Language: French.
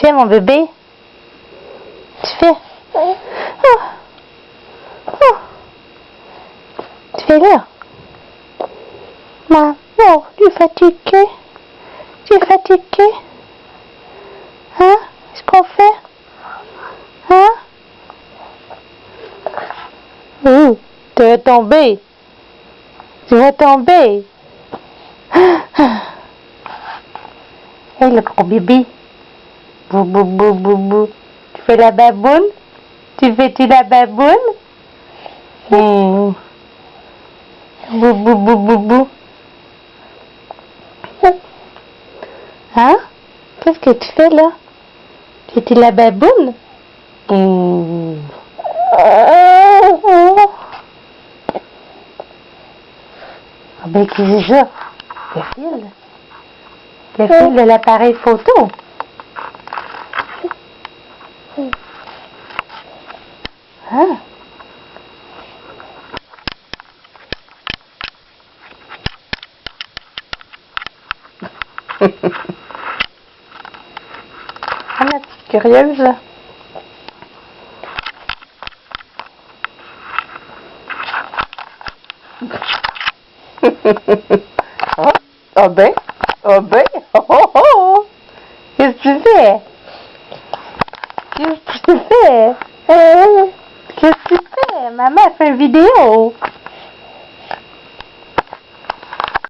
fais, mon bébé? Tu fais? Oh. Oh. Tu fais là? Maman, tu es fatigué? Tu es fatigué? Hein? Qu'est-ce qu'on fait? Hein? Ouh, tu vas tomber. Tu vas tomber. Hé, le gros bébé. Bou, bou, bou, bou, bou. Tu fais la baboune? Tu la baboune? Bou, bou, bou, bou, bou. Hein? Qu'est-ce que tu fais là? Tu la baboune? Bou. Ah ben, qui c'est ça? Le fil? Le fil de l'appareil photo? Hein? Ah, la petite curieuse. Ah ben, oh oh oh. Qu'est-ce que tu fais? Qu'est-ce que tu fais? Qu'est-ce que tu fais? Maman fait une vidéo.